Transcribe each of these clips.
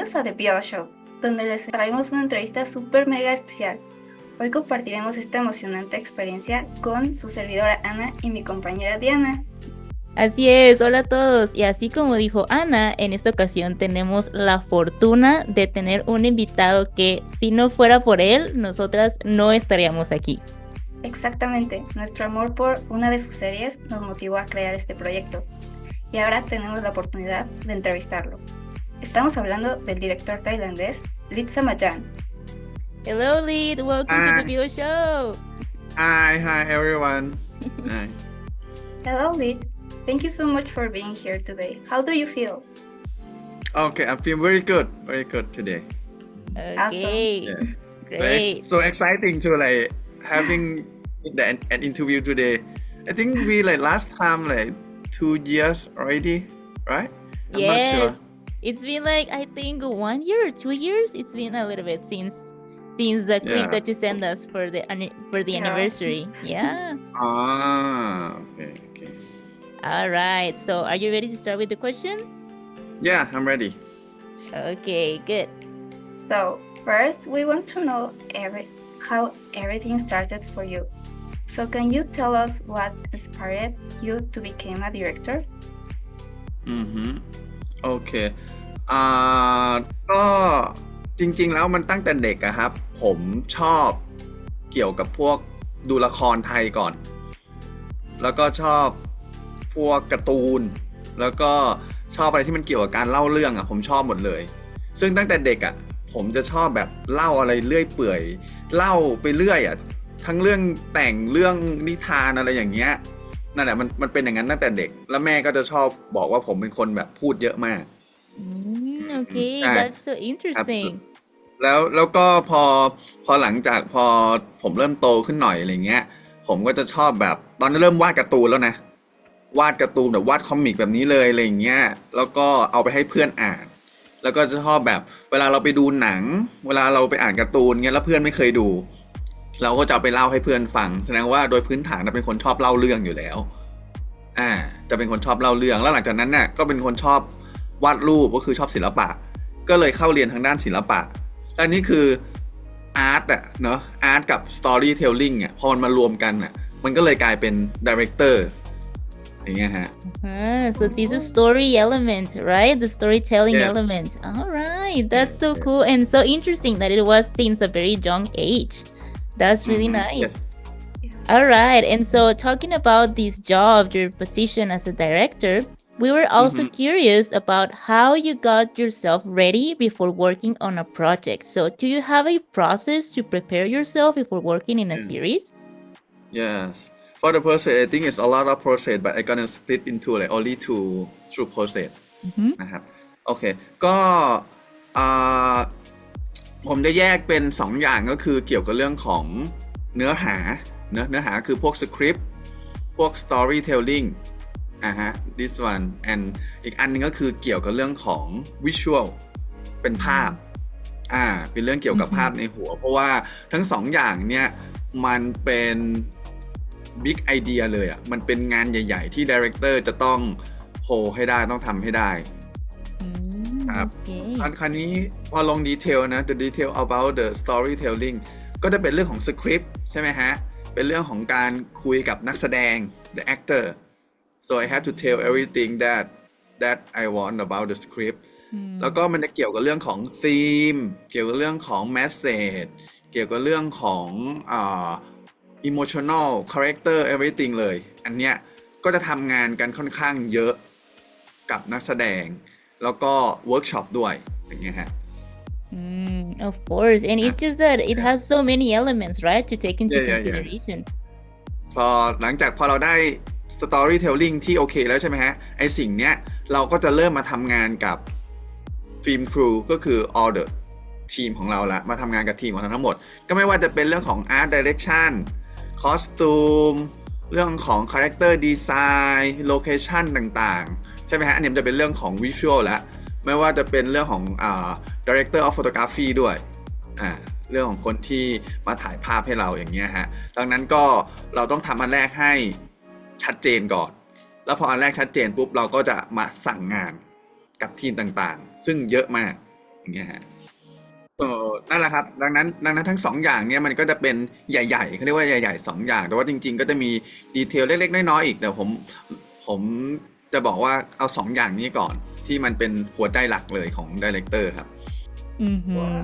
Bienvenidos a The PL Show, donde les traemos una entrevista súper mega especial. Hoy compartiremos esta emocionante experiencia con su servidora Ana y mi compañera Diana. Así es, hola a todos. Y así como dijo Ana, en esta ocasión tenemos la fortuna de tener un invitado que, si no fuera por él, nosotras no estaríamos aquí. Exactamente, nuestro amor por una de sus series nos motivó a crear este proyecto. Y ahora tenemos la oportunidad de entrevistarlo. Estamos hablando del director tailandés Lit Samajan. Hello, Lid. Welcome to the Bio Show. Hi everyone. Hi. Hello, Lit. Thank you so much for being here today. How do you feel? Okay, I feel very good today. Okay, Yeah. great. So exciting to having an interview today. I think we last time 2 years already, right? I'm not Yes, sure. it's been I think 1 year or 2 years. It's been a little bit since the clip Yeah. that you sent us for the Yeah. anniversary. Yeah. Okay. All right. So, are you ready to start with the questions? Yeah, I'm ready. Okay, good. So, first, we want to know how everything started for you. So, can you tell us what inspired you to become a director? โอเคก็จริงๆแล้วมันตั้งแต่เด็กอะครับ ผมชอบเกี่ยวกับพวกดูละครไทยก่อน แล้วก็ชอบพวกการ์ตูน แล้วก็ชอบอะไรที่มันเกี่ยวกับการเล่าเรื่องอะผมชอบหมดเลย ซึ่งตั้งแต่เด็กอะผมจะชอบแบบเล่าอะไรเรื่อยเปื่อยเล่าไปเรื่อยอะทั้งเรื่องแต่งเรื่องนิทานอะไรอย่างเงี้ยนั่นแหละมันเป็นอย่างนั้นตั้งแต่เด็กแล้วแม่ก็จะชอบบอกว่าผมเป็นคนแบบพูดเยอะมาก Okay, ใช่ that's so ครับ interesting. แล้วก็พอหลังจากพอผมเริ่มโตขึ้นหน่อยอะไรเงี้ยผมก็จะชอบแบบตอนนั้นเริ่มวาดการ์ตูนแล้วนะวาดการ์ตูนแบบวาดคอมิกแบบนี้เลยอะไรเงี้ยแล้วก็เอาไปให้เพื่อนอ่านแล้วก็จะชอบแบบเวลาเราไปดูหนังเวลาเราไปอ่านการ์ตูนเงี้ยแล้วเพื่อนไม่เคยดูเราก็จะเอาไปเล่าให้เพื่อนฟังแสดงว่าโดยพื้นฐานเราเป็นคนชอบเล่าเรื่องอยู่แล้วจะเป็นคนชอบเล่าเรื่องแล้วหลังจากนั้นน่ะก็เป็นคนชอบวาดรูปก็คือชอบศิลปะก็เลยเข้าเรียนทางด้านศิลปะและนี่คืออาร์ตอะเนาะอาร์ตกับสตอรี่เทลลิ่งอะพอมันมารวมกันอะมันก็เลยกลายเป็นดีเรคเตอร์อย่างเงี้ยฮะ So this is story element, right? The storytelling Yes. element. All right, that's so cool and so interesting that it was since a very young age. That's really nice. Yes. All right, and so talking about this job, your position as a director, we were also curious about how you got yourself ready before working on a project. So, do you have a process to prepare yourself before working in a series? Yes. For the process, I think it's a lot of process, but I'm gonna split into only two process นะครับโอเคก็ผมจะแยกเป็น2อย่างก็คือเกี่ยวกับเรื่องของเนื้อหาคือพวกสคริปต์พวก storytelling this one and อีกอันนึงก็คือเกี่ยวกับเรื่องของ visual เป็นภาพเป็นเรื่องเกี่ยวกับภาพในหัวเพราะว่าทั้ง2อย่างเนี่ยมันเป็นบิ๊กไอเดียเลยมันเป็นงานใหญ่ๆที่ดีเรคเตอร์จะต้องโฮให้ได้ต้องทำให้ได้ครับ คราวนี้พอลงดีเทลนะ the detail about the storytelling ก็จะเป็นเรื่องของสคริปต์ใช่ไหมฮะเป็นเรื่องของการคุยกับนักแสดง the actor so I have to tell everything that I want about the script แล้วก็มันจะเกี่ยวกับเรื่องของ theme เกี่ยวกับเรื่องของ message เกี่ยวกับเรื่องของemotional character everything เลยอันเนี้ยก็จะทำงานกันค่อนข้างเยอะกับนักแสดงแล้วก็เวิร์กช็อปด้วยอย่างเงี้ยฮะ Of course, and it's just that it has so many elements, right, to take into Yeah. consideration. หลังจากพอเราได้ storytelling ที่โอเคแล้วใช่ไหมฮะไอสิ่งเนี้ยเราก็จะเริ่มมาทำงานกับฟิล์มครูก็คือ all the ทีมของเราละมาทำงานกับทีมของเราทั้งหมดก็ไม่ว่าจะเป็นเรื่องของ art direction costume เรื่องของ character design location ต่างๆใช่ไหมฮะอันนี้มันจะเป็นเรื่องของ visual แล้วไม่ว่าจะเป็นเรื่องของdirector of photography ด้วยเรื่องของคนที่มาถ่ายภาพให้เราอย่างเงี้ยฮะดังนั้นก็เราต้องทำอันแรกให้ชัดเจนก่อนแล้วพออันแรกชัดเจนปุ๊บเราก็จะมาสั่งงานกับทีมต่างๆซึ่งเยอะมาก อย่างเงี้ยฮะนั่นแหละครับดังนั้นทั้งสองอย่างเนี่ยมันก็จะเป็นใหญ่ๆเขาเรียกว่าใหญ่ๆสองอย่างแต่ว่าจริงๆก็จะมีดีเทลเล็กๆน้อยๆอีกแต่ผมจะบอกว่าเอาสองอย่างนี้ก่อนที่มันเป็นหัวใจหลักเลยของดีเรคเตอร์ครับ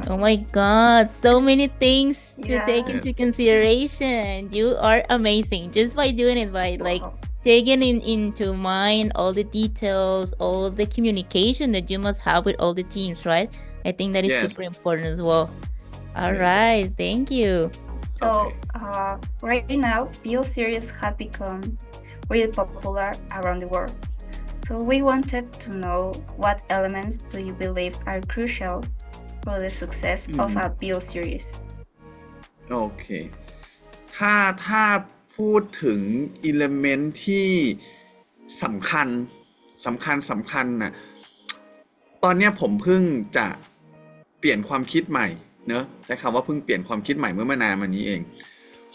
Oh my God, so many things to take into Yes. consideration. You are amazing just by doing it, by like Wow. taking into mind all the details, all the communication that you must have with all the teams, right? I think that is Yes. super important as well. All Yes. right, thank you. So Okay. right now, Build series have become really popular around the world. So we wanted to know what elements do you believe are crucial for the success of a Build series? โอเค ถ้าพูดถึงอิเลเมนต์ที่สำคัญนะตอนเนี้ยผมเพิ่งจะเปลี่ยนความคิดใหม่เนอะใช้คำว่าเพิ่งเปลี่ยนความคิดใหม่เมื่อไม่นานมานี้เอง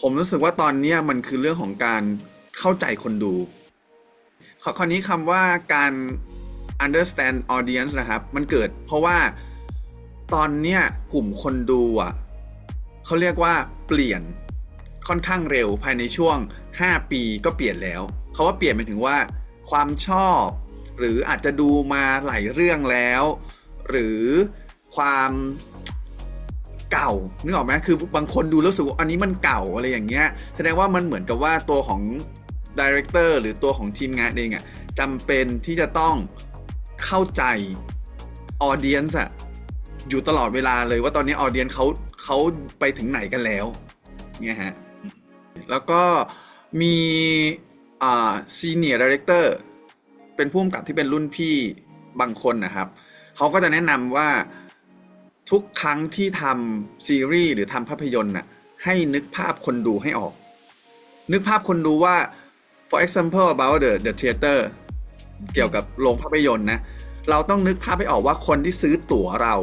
ผมรู้สึกว่าตอนเนี้ยมันคือเรื่องของการเข้าใจคนดูคราวนี้คำว่าการ understand audience นะครับมันเกิดเพราะว่าตอนเนี้ยกลุ่มคนดูอ่ะเขาเรียกว่าเปลี่ยนค่อนข้างเร็วภายในช่วง5 ปีก็เปลี่ยนแล้วเขาว่าเปลี่ยนหมายถึงว่าความชอบหรืออาจจะดูมาหลายเรื่องแล้วหรือความเก่านึกออกไหมคือบางคนดูแล้วรู้สึกว่าอันนี้มันเก่าอะไรอย่างเงี้ยแสดงว่ามันเหมือนกับว่าตัวของดีเรคเตอร์หรือตัวของทีมงานเองอ่ะจำเป็นที่จะต้องเข้าใจออเดียนส์อ่ะอยู่ตลอดเวลาเลยว่าตอนนี้ออเดียนเขาไปถึงไหนกันแล้วเนี่ยฮะแล้วก็มีซีเนียร์ดีเรคเตอร์เป็นผู้กำกับที่เป็นรุ่นพี่บางคนนะครับเขาก็จะแนะนำว่าทุกครั้งที่ทำซีรีส์หรือทำภาพยนตร์น่ะให้นึกภาพคนดูให้ออกนึกภาพคนดูว่า for example about the theater เกี่ยวกับโรงภาพยนตร์นะเราต้องนึกภาพให้ออกว่าคนที่ซื้อตั๋วเรา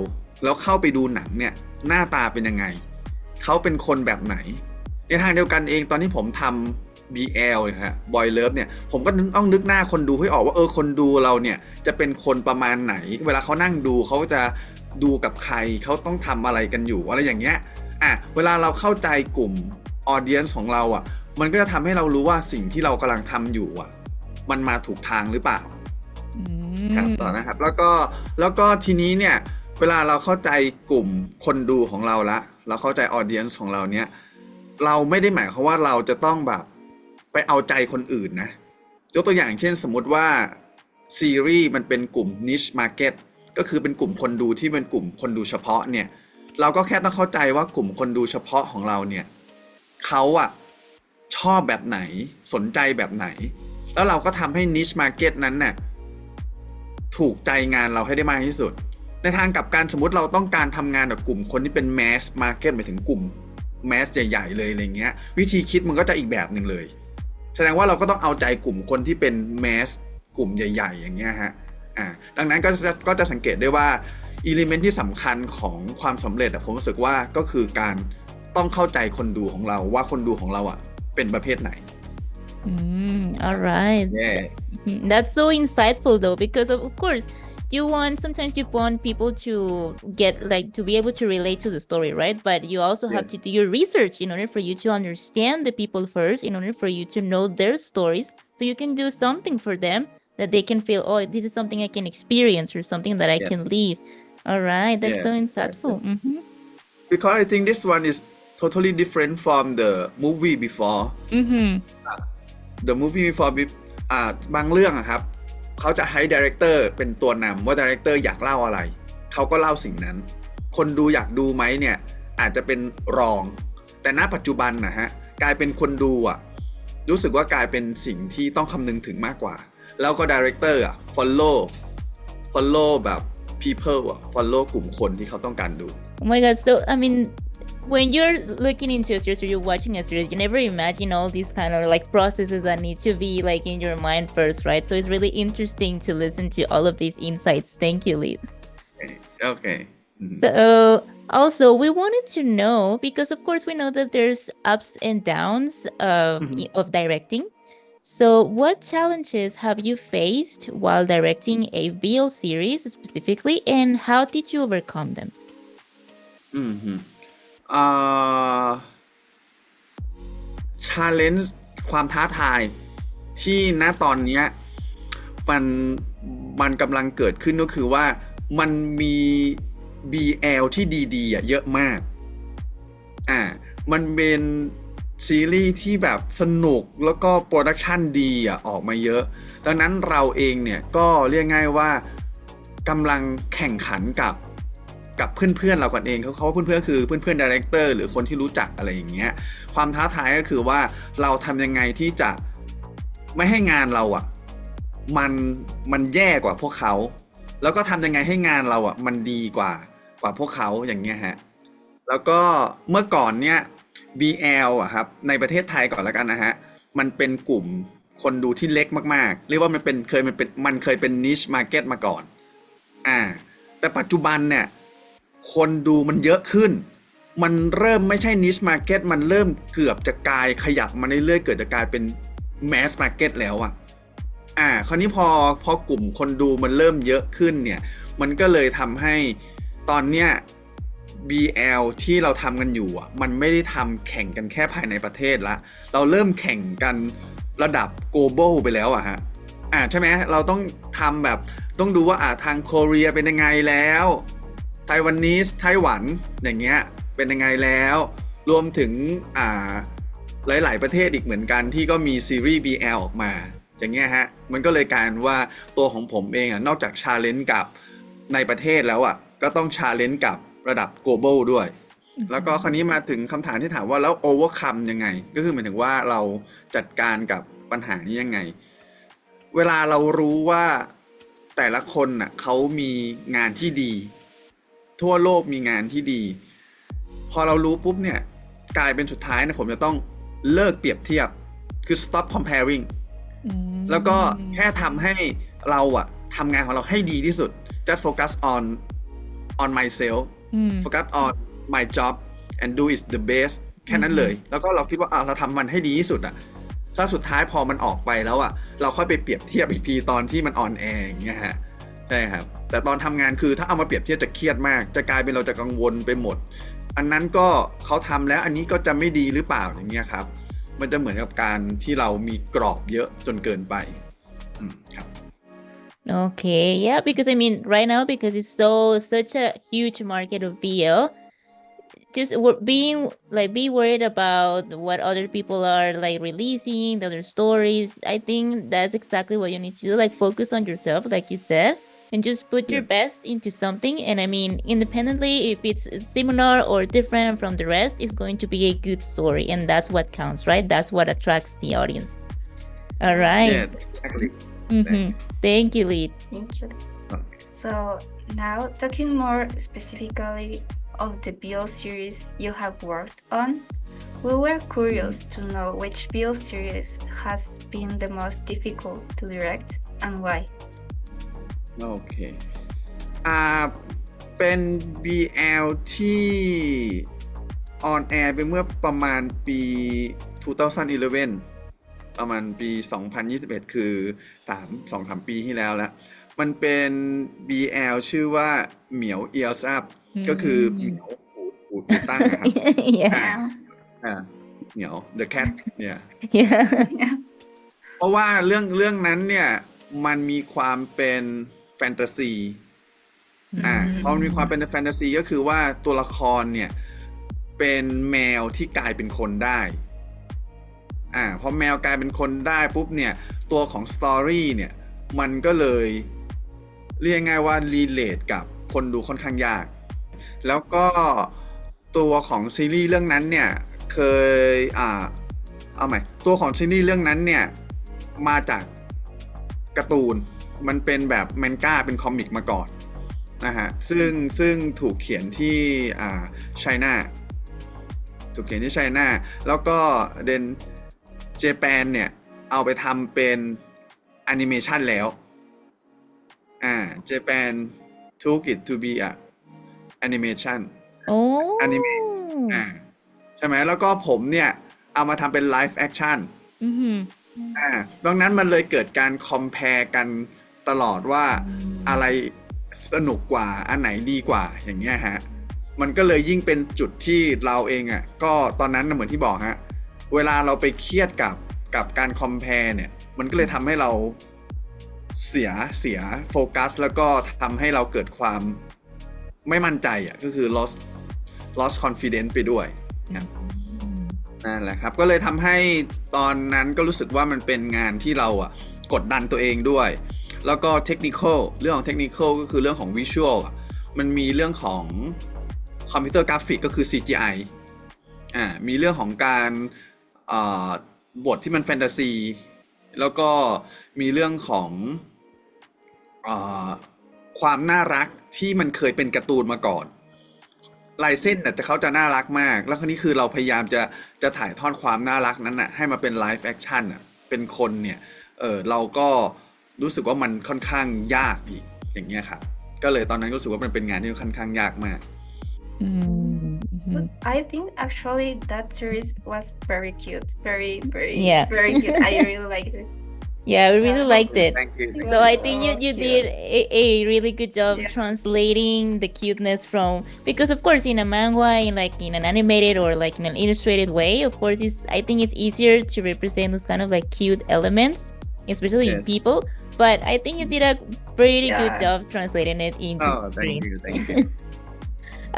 แล้วเข้าไปดูหนังเนี่ยหน้าตาเป็นยังไงเขาเป็นคนแบบไหนในทางเดียวกันเองตอนที่ผมทำ BL นะฮะ Boy Love เนี่ยผมก็ต้องนึกหน้าคนดูให้ออกว่าคนดูเราเนี่ยจะเป็นคนประมาณไหนเวลาเขานั่งดูเขาจะดูกับใครเขาต้องทำอะไรกันอยู่อะไรอย่างเงี้ยเวลาเราเข้าใจกลุ่ม audience ของเราอ่ะมันก็จะทำให้เรารู้ว่าสิ่งที่เรากำลังทำอยู่อ่ะมันมาถูกทางหรือเปล่าครับต่อนะครับแล้วก็ทีนี้เนี่ยเวลาเราเข้าใจกลุ่มคนดูของเราละเราเข้าใจ audience ของเราเนี่ยเราไม่ได้หมายความว่าเราจะต้องแบบไปเอาใจคนอื่นนะยกตัวอย่างเช่นสมมติว่าซีรีส์มันเป็นกลุ่ม niche market ก็คือเป็นกลุ่มคนดูที่เป็นกลุ่มคนดูเฉพาะเนี่ยเราก็แค่ต้องเข้าใจว่ากลุ่มคนดูเฉพาะของเราเนี่ยเขาอะชอบแบบไหนสนใจแบบไหนแล้วเราก็ทำให้ niche market นั้นน่ะถูกใจงานเราให้ได้มากที่สุดในทางกลับกันสมมติเราต้องการทำงานกับกลุ่มคนที่เป็น mass market หมายถึงกลุ่ม mass ใหญ่ๆเลยอะไรเงี้ยวิธีคิดมันก็จะอีกแบบหนึ่งเลยแสดงว่าเราก็ต้องเอาใจกลุ่มคนที่เป็น mass กลุ่มใหญ่ๆอย่างเงี้ยฮะดังนั้นก็จะสังเกตได้ว่าอิเลเมนต์ที่สำคัญของความสำเร็จผมรู้สึกว่าก็คือการต้องเข้าใจคนดูของเราว่าคนดูของเราเป็นประเภทไหน All right. Yes. That's so insightful though, because of course sometimes you want people to get like to be able to relate to the story, right? But you also have Yes. to do your research in order for you to understand the people first, in order for you to know their stories, so you can do something for them that they can feel, oh, this is something I can experience or something that I can Yes. live. All right, that's so Yeah, insightful. exactly. Because I think this one is totally different from the movie before. The movie before บางเรื่องอะครับเขาจะให้ดีเรคเตอร์เป็นตัวนำว่าดีเรคเตอร์อยากเล่าอะไรเขาก็เล่าสิ่งนั้นคนดูอยากดูไหมเนี่ยอาจจะเป็นรองแต่ณปัจจุบันนะฮะกลายเป็นคนดูรู้สึกว่ากลายเป็นสิ่งที่ต้องคำนึงถึงมากกว่าแล้วก็ดีเรคเตอร์ follow แบบ people follow กลุ่มคนที่เขาต้องการดู Oh my god, so I mean when you're looking into a series or you're watching a series, you never imagine all these kind of like processes that need to be like in your mind first, right? So it's really interesting to listen to all of these insights. Thank you, Lid. Okay. So also we wanted to know, because of course we know that there's ups and downs of directing. So, what challenges have you faced while directing a BL series specifically, and how did you overcome them? อืมฮึอ่า challenge ความท้าทายที่ณตอนเนี้ยมันมันกำลังเกิดขึ้นก็คือว่ามันมี BL ที่ดีๆเยอะมากมันเป็นซีรีส์ที่แบบสนุกแล้วก็โปรดักชันดีออกมาเยอะดังนั้นเราเองเนี่ยก็เรียกง่ายว่ากำลังแข่งขันกับเพื่อนๆเรากันเองเขาว่าเพื่อนๆคือเพื่อนๆดีเรคเตอร์หรือคนที่รู้จักอะไรอย่างเงี้ยความท้าทายก็คือว่าเราทำยังไงที่จะไม่ให้งานเรามันแย่กว่าพวกเขาแล้วก็ทำยังไงให้งานเรามันดีกว่าพวกเขาอย่างเงี้ยฮะแล้วก็เมื่อก่อนเนี่ย BL ครับในประเทศไทยก่อนแล้วกันนะฮะมันเป็นกลุ่มคนดูที่เล็กมากๆเรียกว่ามันเคยเป็น niche market มาก่อนแต่ปัจจุบันเนี่ยคนดูมันเยอะขึ้นมันเริ่มไม่ใช่ niche market มันเริ่มเกือบจะกลายขยับมาเรื่อยๆเกิดจะกลายเป็น mass market แล้วคราวนี้พอกลุ่มคนดูมันเริ่มเยอะขึ้นเนี่ยมันก็เลยทำให้ตอนเนี้ย BL ที่เราทำกันอยู่มันไม่ได้ทำแข่งกันแค่ภายในประเทศละเราเริ่มแข่งกันระดับ global ไปแล้วฮะใช่ไหมเราต้องทำแบบต้องดูว่าทางโคเรียเป็นยังไงแล้วไต้หวันนีสไต้หวันอย่างเงี้ยเป็นยังไงแล้วรวมถึงหลายๆประเทศอีกเหมือนกันที่ก็มีซีรีส์ BL ออกมาอย่างเงี้ยฮะมันก็เลยกลายว่าตัวของผมเองนอกจากชาเลนจ์กับในประเทศแล้วก็ต้องชาเลนจ์กับระดับ global ด้วยแล้วก็คราวนี้มาถึงคำถามที่ถามว่าแล้ว overcome ยังไงก็คือหมายถึงว่าเราจัดการกับปัญหานี้ยังไงเวลาเรารู้ว่าแต่ละคนเขามีงานที่ดีทั่วโลกมีงานที่ดีพอเรารู้ปุ๊บเนี่ยกลายเป็นสุดท้ายผมจะต้องเลิกเปรียบเทียบคือ stop comparing แล้วก็แค่ทำให้เราทำงานของเราให้ดีที่สุด just focus on myself focus on my job and do it the best แค่นั้นเลยแล้วก็เราคิดว่าเราทำมันให้ดีที่สุดถ้าสุดท้ายพอมันออกไปแล้วเราค่อยไปเปรียบเทียบอีกทีตอนที่มันออนแอร์อย่างเงี้ยฮะใช่ครับแต่ตอนทำงานคือถ้าเอามาเปรียบเทียบจะเครียดมากจะกลายเป็นเราจะกังวลไปหมดอันนั้นก็เขาทำแล้วอันนี้ก็จะไม่ดีหรือเปล่าอย่างเงี้ยครับมันจะเหมือนกับการที่เรามีกรอบเยอะจนเกินไปครับ Okay, yeah, because I mean, right now, because it's such a huge market of BL, just be worried about what other people are like releasing, the other stories. I think that's exactly what you need to do. Like focus on yourself, like you said, and just put your best into something. And I mean, independently, if it's similar or different from the rest, it's going to be a good story, and that's what counts, right? That's what attracts the audience. All right. Yeah, exactly. Thank you, Lead. Thank you. So now talking more specifically of the BL series you have worked on, we were curious to know which BL series has been the most difficult to direct and why. โอเคเป็น BL ที่ออนแอร์ไปเมื่อประมาณปี 2011 ประมาณปี 2021 คือ 2-3 ปีที่แล้วมันเป็น BL ชื่อว่าเหมียว Ears Up ก็คือเหมียวหูตั้งครับ เหมียว The Cat เนี่ย เพราะว่าเรื่องนั้นเนี่ยมันมีความเป็นแฟนตาซีพอมันมีความเป็นแฟนตาซีก็คือว่าตัวละครเนี่ยเป็นแมวที่กลายเป็นคนได้พอแมวกลายเป็นคนได้ปุ๊บเนี่ยตัวของสตอรี่เนี่ยมันก็เลยเรียกง่ายว่ารีเลทกับคนดูค่อนข้างยากแล้วก็ตัวของซีรีส์เรื่องนั้นเนี่ยเคยเอาใหม่ตัวของซีรีส์เรื่องนั้นเนี่ยมาจากการ์ตูนมันเป็นแบบแมนก้าเป็นคอมิกมาก่อนนะฮะซึ่งถูกเขียนที่ไชน่าถูกเขียนที่ไชน่าแล้วก็เดนเจแปนเนี่ยเอาไปทำเป็นแอนิเมชันแล้วJapan took it to be a animation อนิเมะใช่ไหมแล้วก็ผมเนี่ยเอามาทำเป็น live action ดังนั้นมันเลยเกิดการคอม pare กันตลอดว่าอะไรสนุกกว่าอันไหนดีกว่าอย่างเงี้ยฮะมันก็เลยยิ่งเป็นจุดที่เราเองอ่ะก็ตอนนั้นเหมือนที่บอกฮะเวลาเราไปเครียดกับการคอม pare เนี่ยมันก็เลยทำให้เราเสียโฟกัสแล้วก็ทำให้เราเกิดความไม่มั่นใจอ่ะก็คือ lost confidence ไปด้วยนั่นแหละครับก็เลยทำให้ตอนนั้นก็รู้สึกว่ามันเป็นงานที่เราอ่ะกดดันตัวเองด้วยแล้วก็เทคนิคเรื่องของเทคนิคก็คือเรื่องของวิชวลมันมีเรื่องของคอมพิวเตอร์กราฟิกก็คือ CGI มีเรื่องของการบทที่มันแฟนตาซีแล้วก็มีเรื่องของความน่ารักที่มันเคยเป็นการ์ตูนมาก่อนลายเส้นแต่เขาจะน่ารักมากแล้วคราวนี้คือเราพยายามจะถ่ายทอดความน่ารักนั้นน่ะให้มาเป็นไลฟ์แอคชั่นน่ะเป็นคนเนี่ยเราก็รู้สึกว่ามันค่อนข้างยากอีกอย่างเงี้ยครับก็เลยตอนนั้นรู้สึกว่ามันเป็นงานที่ค่อนข้างยากมาก I think actually that series was very cute, very Yeah. very cute. I really liked it. Yeah, we really liked it. Thank you. It So was I think you so did cute. a really good job Yeah. translating the cuteness from, because of course in a manga, in an animated or like in an illustrated way, of course I think it's easier to represent those kind of like cute elements, especially in Yes. people. But I think you did a pretty good Yeah. job translating it into Oh, screen. thank you.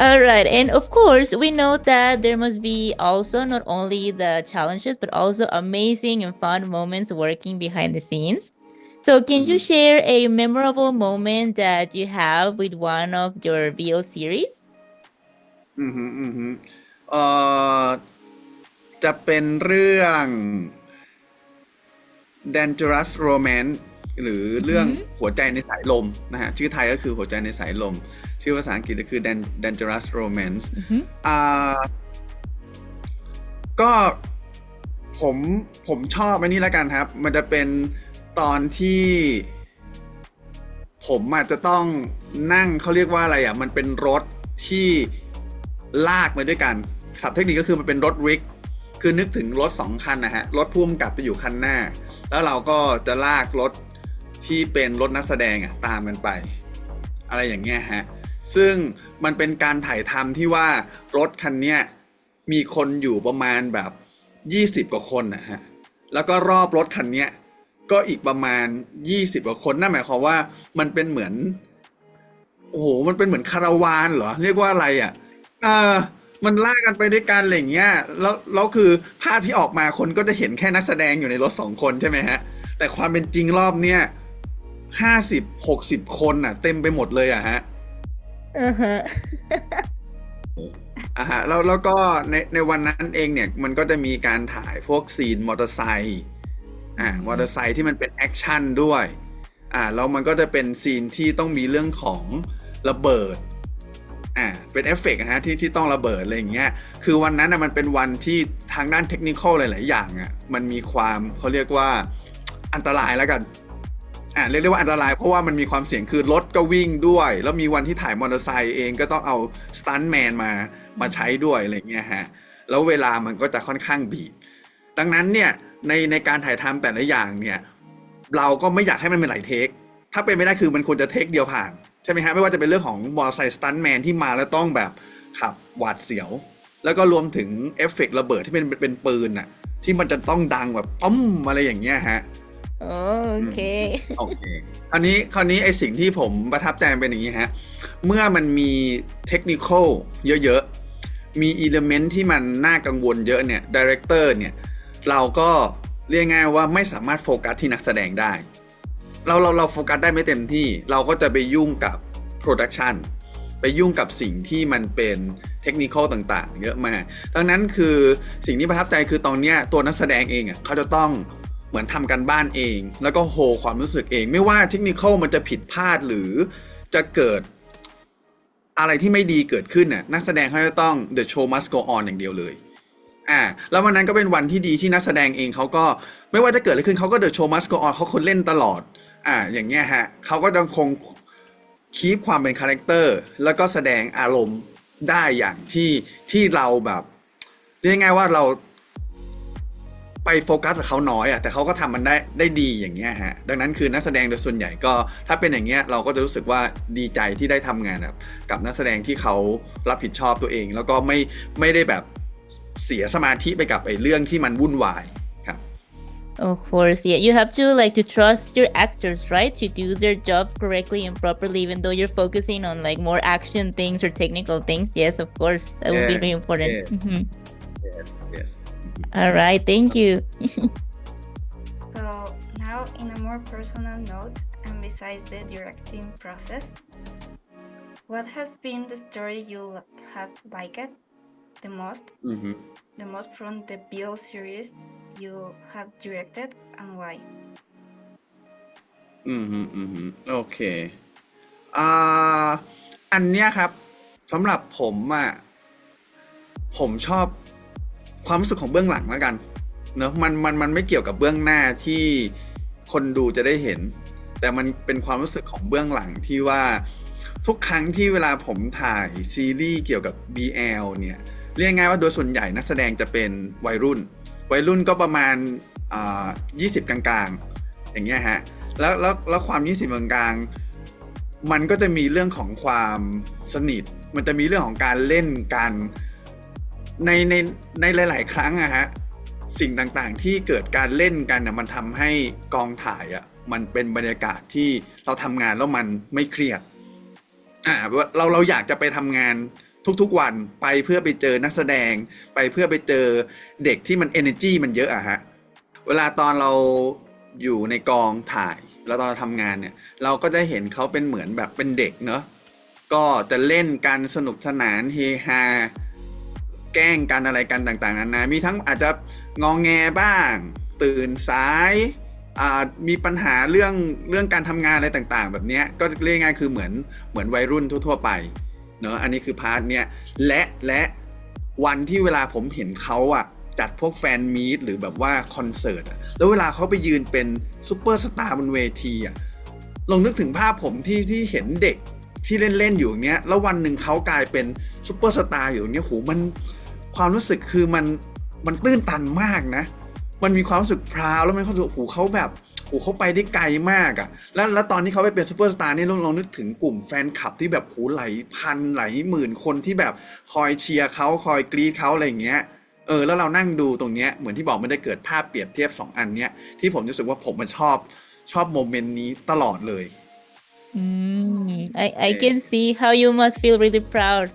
All right, and of course, we know that there must be also not only the challenges, but also amazing and fun moments working behind the scenes. So, can you share a memorable moment that you have with one of your BL series? จะเป็นเรื่อง Dangerous Romance หรือเรื่องหัวใจในสายลมนะฮะชื่อไทยก็คือหัวใจในสายลมชื่อภาษาอังกฤษก็คือ Dangerous Romance ก็ผมชอบอันนี้แล้วกันครับมันจะเป็นตอนที่ผมอาจจะต้องนั่งเขาเรียกว่าอะไรอ่ะมันเป็นรถที่ลากมาด้วยกันศัพท์เทคนิคก็คือมันเป็นรถริกคือนึกถึงรถ2คันนะฮะรถพ่วงกับไปอยู่คันหน้าแล้วเราก็จะลากรถที่เป็นรถนักแสดงอ่ะตามกันไปอะไรอย่างเงี้ยฮะซึ่งมันเป็นการถ่ายทำที่ว่ารถคันเนี้ยมีคนอยู่ประมาณแบบ20กว่าคนนะฮะแล้วก็รอบรถคันเนี้ยก็อีกประมาณ20กว่าคนนั่นหมายความว่ามันเป็นเหมือนโอ้โหมันเป็นเหมือนคาราวานเหรอเรียกว่าอะไรอ่ะมันลากกันไปด้วยกันอะไรอย่างเงี้ยแล้วคือภาพที่ออกมาคนก็จะเห็นแค่นักแสดงอยู่ในรถ2คนใช่ไหมฮะแต่ความเป็นจริงรอบเนี้ย50-60 คนน่ะเต็มไปหมดเลยอะฮะแล้วก็ในวันนั้นเองเนี่ยมันก็จะมีการถ่ายพวกซีนมอเตอร์ไซค์มอเตอร์ไซค์ที่มันเป็นแอคชั่นด้วยแล้วมันก็จะเป็นซีนที่ต้องมีเรื่องของระเบิดเป็นเอฟเฟกต์ฮะที่ต้องระเบิดอะไรอย่างเงี้ยคือวันนั้นมันเป็นวันที่ทางด้านเทคนิคหลายๆอย่างมันมีความเขาเรียกว่าอันตรายแล้วกันเรียกว่าอันตรายเพราะว่ามันมีความเสี่ยงคือรถก็วิ่งด้วยแล้วมีวันที่ถ่ายมอเตอร์ไซค์เองก็ต้องเอาสตันท์แมนมาใช้ด้วยอะไรเงี้ยฮะแล้วเวลามันก็จะค่อนข้างบีบดังนั้นเนี่ยในการถ่ายทำแต่ละอย่างเนี่ยเราก็ไม่อยากให้มันเป็นหลายเทคถ้าเป็นไม่ได้คือมันควรจะเทคเดียวผ่านใช่ไหมฮะไม่ว่าจะเป็นเรื่องของมอเตอร์ไซค์สตันท์แมนที่มาแล้วต้องแบบขับหวาดเสียวแล้วก็รวมถึงเอฟเฟกต์ระเบิดที่เป็นปืนน่ะที่มันจะต้องดังแบบต้มอะไรอย่างเงี้ยฮะโอเคคราวนี้ไอสิ่งที่ผมประทับใจมันเป็นอย่างนี้ฮะเมื่อมันมีเทคนิคเยอะๆมีอิเลเมนต์ที่มันน่ากังวลเยอะเนี่ยไดเรคเตอร์เนี่ยเราก็เรียกง่ายว่าไม่สามารถโฟกัสที่นักแสดงได้เราโฟกัสได้ไม่เต็มที่เราก็จะไปยุ่งกับโปรดักชันไปยุ่งกับสิ่งที่มันเป็นเทคนิคต่างๆเยอะมากดังนั้นคือสิ่งที่ประทับใจคือตอนนี้ตัวนักแสดงเองเขาจะต้องเหมือนทำกันบ้านเองแล้วก็โฮความรู้สึกเองไม่ว่าเทคนิคมันจะผิดพลาดหรือจะเกิดอะไรที่ไม่ดีเกิดขึ้นนักแสดงเขาจะต้อง the show must go on อย่างเดียวเลยแล้ววันนั้นก็เป็นวันที่ดีที่นักแสดงเองเขาก็ไม่ว่าจะเกิดอะไรขึ้นเขาก็ the show must go on เขาคนเล่นตลอดอย่างเงี้ยฮะเขาก็ยังคงคีปความเป็นคาแรคเตอร์แล้วก็แสดงอารมณ์ได้อย่างที่เราแบบเรียกง่ายว่าเรา ไปโฟกัสกับเขาน้อยแต่เขาก็ทำมันได้ดีอย่างเงี้ยฮะดังนั้นคือนักแสดงโดยส่วนใหญ่ก็ถ้าเป็นอย่างเงี้ยเราก็จะรู้สึกว่าดีใจที่ได้ทำงานกับนักแสดงที่เขารับผิดชอบตัวเองแล้วก็ไม่ได้แบบเสียสมาธิไปกับไอ้เรื่องที่มันวุ่นวายครับ Of course, yeah. You have to like to trust your actors, right? To do their job correctly and properly, even though you're focusing on like more action things or technical things. Yes, of course. That would be very important. Yes. Mhm. yes All right, thank you. So now in a more personal note, and besides the directing process, what has been the story you have liked the most from the Bill series you have directed and why? โอเคอันเนี้ยครับสำหรับผมชอบความรู้สึกของเบื้องหลังแล้วกันเนอะมันไม่เกี่ยวกับเบื้องหน้าที่คนดูจะได้เห็นแต่มันเป็นความรู้สึกของเบื้องหลังที่ว่าทุกครั้งที่เวลาผมถ่ายซีรีส์เกี่ยวกับ BL เนี่ยเรียกง่ายว่าโดยส่วนใหญ่นักแสดงจะเป็นวัยรุ่นก็ประมาณ20กลางๆอย่างเงี้ยฮะแล้วความ20กลางๆมันก็จะมีเรื่องของความสนิทมันจะมีเรื่องของการเล่นกันในหลายๆครั้งฮะสิ่งต่างๆที่เกิดการเล่นกันมันทำให้กองถ่ายมันเป็นบรรยากาศที่เราทำงานแล้วมันไม่เครียดเราอยากจะไปทำงานทุกๆวันไปเพื่อไปเจอนักแสดงไปเพื่อไปเจอเด็กที่มัน energy มันเยอะฮะเวลาตอนเราอยู่ในกองถ่ายแล้วตอนเราทำงานเนี่ยเราก็จะเห็นเขาเป็นเหมือนแบบเป็นเด็กเนอะก็จะเล่นกันสนุกสนานเฮฮาแกล้งกันอะไรกันต่างๆนานามีทั้งอาจจะงอแงบ้างตื่นสายมีปัญหาเรื่องการทำงานอะไรต่างๆแบบนี้ก็เรียกง่ายคือเหมือนวัยรุ่นทั่วๆไปเนอะอันนี้คือพาร์ทเนี้ยและวันที่เวลาผมเห็นเขาจัดพวกแฟนมีตหรือแบบว่าคอนเสิร์ตแล้วเวลาเขาไปยืนเป็นซุปเปอร์สตาร์บนเวทีลองนึกถึงภาพผมที่เห็นเด็กที่เล่นอยู่อย่างเนี้ยแล้ววันหนึ่งเขากลายเป็นซุปเปอร์สตาร์อยู่อย่างเนี้ยโหมันความรู้สึกคือมันตื้นตันมากนะมันมีความรู้สึกพราวแล้วมันเขาดูโหเขาแบบโหเขาไปได้ไกลมากแล้วตอนที่เขาไปเป็นซุปเปอร์สตาร์นี่ลองนึกถึงกลุ่มแฟนคลับที่แบบโหหลายพันหลายหมื่นคนที่แบบคอยเชียร์เขาคอยกรี๊ดเขาอะไรอย่างเงี้ยแล้วเรานั่งดูตรงเนี้ยเหมือนที่บอกมันได้เกิดภาพเปรียบเทียบ2อันเนี้ยที่ผมรู้สึกว่าผมชอบโมเมนต์นี้ตลอดเลยI can see how you must feel really proud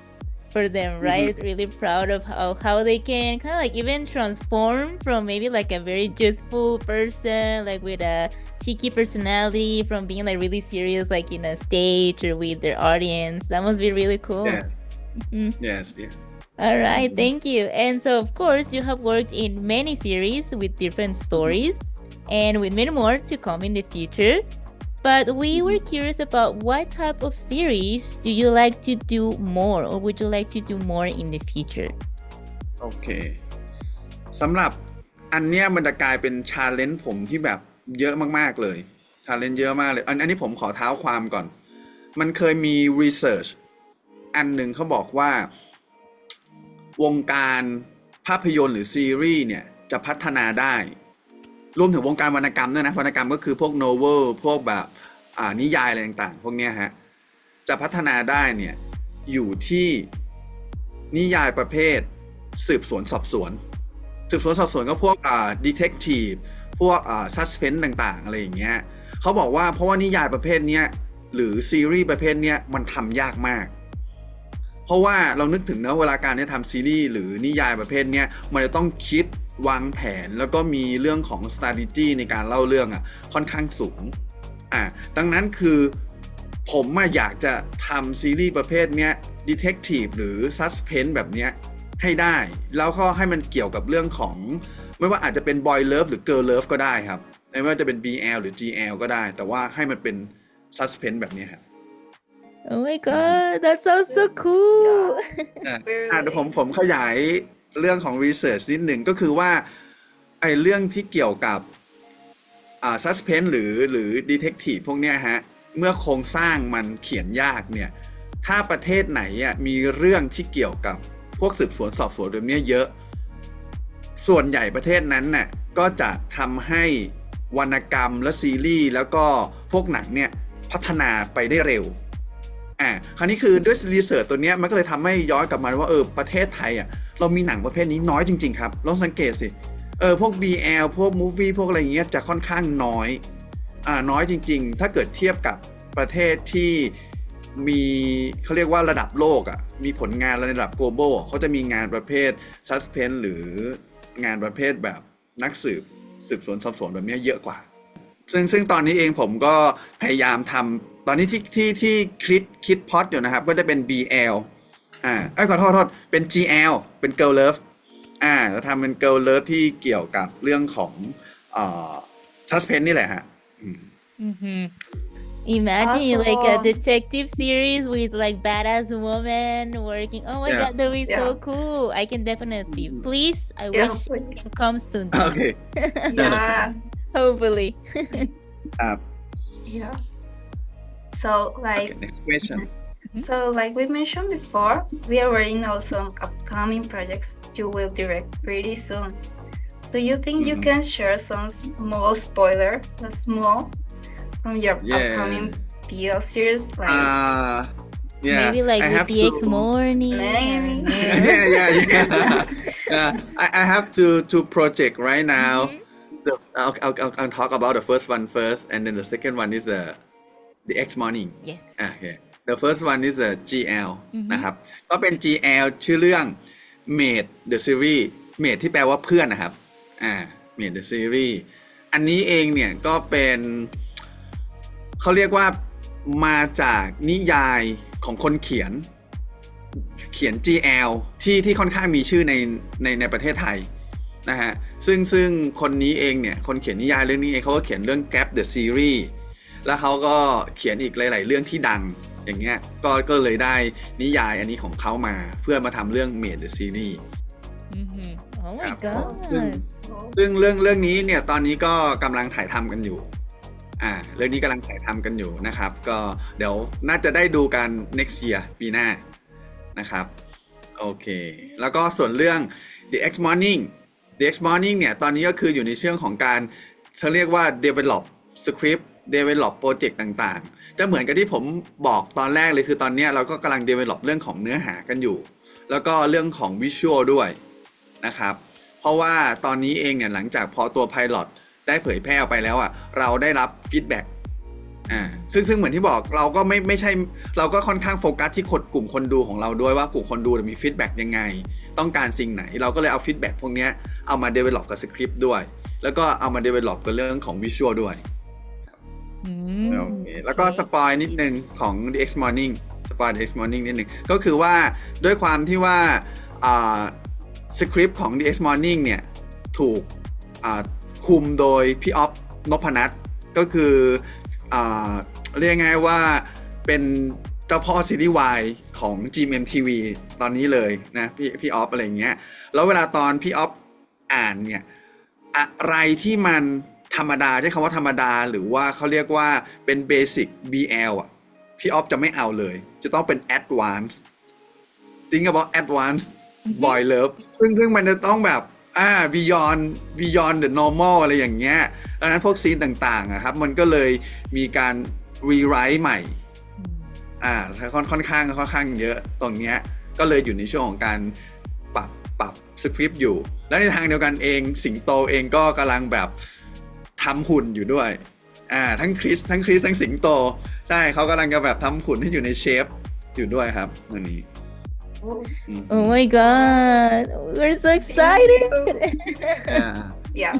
for them, right? Really proud of how they can kind of like even transform from maybe like a very youthful person, like with a cheeky personality, from being like really serious, like in a stage or with their audience. That must be really cool. Yes. All right, thank you. And so, of course, you have worked in many series with different stories and with many more to come in the future. But we were curious about what type of series do you like to do more or would you like to do more in the future? โอเคสำหรับอันเนี้ยมันจะกลายเป็น challenge ผมที่แบบเยอะมากๆเลย challenge เยอะมากเลยอันนี้ผมขอเท้าความก่อนมันเคยมี research อันหนึ่งเขาบอกว่าวงการภาพยนตร์หรือซีรีส์เนี่ยจะพัฒนาได้รวมถึงวงการวรรณกรรมด้วยนะวรรณกรรมก็คือพวกโนเวลพวกแบบนิยายอะไรต่างๆพวกเนี้ยฮะจะพัฒนาได้เนี่ยอยู่ที่นิยายประเภทสืบสวนสอบสวนก็พวกdetective พวกsuspense ต่างๆอะไรอย่างเงี้ยเขาบอกว่าเพราะว่านิยายประเภทเนี้ยหรือซีรีส์ประเภทเนี้ยมันทำยากมากเพราะว่าเรานึกถึงนะเวลาการที่ทำซีรีส์หรือนิยายประเภทเนี้ยมันจะต้องคิดวางแผนแล้วก็มีเรื่องของ strategy ในการเล่าเรื่องค่อนข้างสูงดังนั้นคือผมอยากจะทำซีรีส์ประเภทเนี้ย detective หรือ suspense แบบเนี้ยให้ได้แล้วก็ให้มันเกี่ยวกับเรื่องของไม่ว่าอาจจะเป็น boy love หรือ girl love ก็ได้ครับไม่ว่าจะเป็น BL หรือ GL ก็ได้แต่ว่าให้มันเป็น suspense แบบนี้ครับ Oh my god that sounds so cool เดี๋ยวผมขยายเรื่องของ research นิดหนึ่งก็คือว่าไอ้เรื่องที่เกี่ยวกับsuspense หรือ detective พวกเนี้ยฮะเมื่อโครงสร้างมันเขียนยากเนี่ยถ้าประเทศไหนมีเรื่องที่เกี่ยวกับพวกสืบสวนสอบสวนแบบนี้เยอะส่วนใหญ่ประเทศนั้นน่ะ ก็จะทำให้วรรณกรรมและซีรีส์แล้วก็พวกหนังเนี่ยพัฒนาไปได้เร็วคราวนี้คือด้วยรีเสิร์ชตัวเนี้ยมันก็เลยทำให้ย้อนกลับมาว่าประเทศไทยเรามีหนังประเภทนี้น้อยจริงๆครับลองสังเกตสิพวก BL พวกมูฟวี่พวกอะไรเงี้ยจะค่อนข้างน้อยน้อยจริงๆถ้าเกิดเทียบกับประเทศที่มีเขาเรียกว่าระดับโลกมีผลงานระดับ global เขาจะมีงานประเภท suspense หรืองานประเภทแบบนักสืบสวนสอบสวนแบบนี้เยอะกว่าซึ่งตอนนี้เองผมก็พยายามทำตอนนี้ที่คิดพอดอยู่นะครับก็จะเป็น BL ขอโทษเป็น GL เป็น Girl Love จะทำเป็น Girl Love ที่เกี่ยวกับเรื่องของsuspense นี่แหละฮะImagine Also- like a detective series with like badass woman working. Oh my god, that would be so cool. I can definitely. Please, I Yeah, wish please. it comes soon. โอเค Yeah. Hopefully. ครับ Yeah. So like next question So, like we mentioned before, we already know some upcoming projects you will direct pretty soon. Do you think you can share some small spoiler, from your upcoming PL series? Like, yeah Maybe like I with have the to X morning. Maybe. I have two project right now. I'll talk about the first one first, and then the second one is the X morning. Yes. Okay. The first one is the GL นะครับก็เป็น GL ชื่อเรื่อง Made the Series Made ที่แปลว่าเพื่อนนะครับMade the Series อันนี้เองเนี่ยก็เป็นเขาเรียกว่ามาจากนิยายของคนเขียน GL ที่ค่อนข้างมีชื่อในประเทศไทยนะฮะซึ่งคนนี้เองเนี่ยคนเขียนนิยายเรื่องนี้เองเขาก็เขียนเรื่อง Gap the Series แล้วเขาก็เขียนอีกหลายๆเรื่องที่ดังอย่างเงี้ยก็เลยได้นิยายอันนี้ของเขามาเพื่อมาทำเรื่อง Made the Series Oh my ครับ god. ซึ่งเรื่องนี้เนี่ยตอนนี้ก็กำลังถ่ายทำกันอยู่เรื่องนี้กำลังถ่ายทำกันอยู่นะครับก็เดี๋ยวน่าจะได้ดูกัน next year ปีหน้านะครับโอเคแล้วก็ส่วนเรื่อง The X Morningเนี่ยตอนนี้ก็คืออยู่ในเชื่องของการเขาเรียกว่า develop script develop project ต่างๆจะเหมือนกับที่ผมบอกตอนแรกเลยคือตอนนี้เราก็กำลัง develop เรื่องของเนื้อหากันอยู่แล้วก็เรื่องของ visual ด้วยนะครับเพราะว่าตอนนี้เองเนี่ยหลังจากพอตัว pilot ได้เผยแพร่ออกไปแล้วเราได้รับ feedback ซึ่งเหมือนที่บอกเราก็ไม่ใช่เราก็ค่อนข้างโฟกัสที่กลุ่มคนดูของเราด้วยว่ากลุ่มคนดูมี feedback ยังไงต้องการสิ่งไหนเราก็เลยเอา feedback พวกนี้เอามา develop กับ script ด้วยแล้วก็เอามา develop กับเรื่องของ visual ด้วยโอเคแล้วก็สปอยนิดนึงของ The X Morning สปอย The X Morning นิดนึงก็คือว่าด้วยความที่ว่าสคริปต์ของ The X Morning เนี่ยถูกคุมโดยพี่อ๊อฟนพนัทก็คือเรียกง่ายว่าเป็นเจ้าพ่อซีรีส์วายของ GMMTV ตอนนี้เลยนะพี่อ๊อฟอะไรเงี้ยแล้วเวลาตอนพี่อ๊อฟอ่านเนี่ยอะไรที่มันธรรมดาใช้คำว่าธรรมดาหรือว่าเขาเรียกว่าเป็นเบสิก BL พี่อ๊อฟจะไม่เอาเลยจะต้องเป็น Advanced Think about Advanced Boy Love ซึ่งมันจะต้องแบบbeyond the normal อะไรอย่างเงี้ยดังนั้นพวกซีนต่างๆครับมันก็เลยมีการ rewrite ใหม่ค่อนข้างเยอะตรงเนี้ยก็เลยอยู่ในช่วงของการปรับสคริปต์อยู่และในทางเดียวกันเองสิงโตเองก็กำลังแบบทำหุ่นอยู่ด้วยทั้งคริสทั้งสิงโตใช่เขากำลังจะแบบทำหุ่นให้อยู่ในเชฟอยู่ด้วยครับวันนี้ Oh my god, we're so excited. Yeah.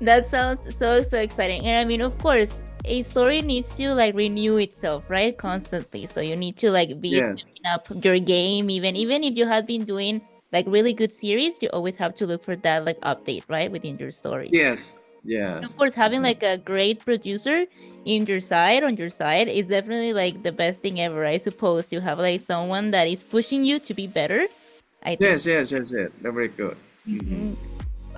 That sounds so exciting. And I mean, of course, a story needs to like renew itself, right? Constantly. So you need to like be stepping up your game, even if you have been doing like really good series, you always have to look for that like update, right? Within your story. Yes. And of course, having like a great producer on your side is definitely like the best thing ever. I suppose to have like someone that is pushing you to be better. I think. Yes. They're very good.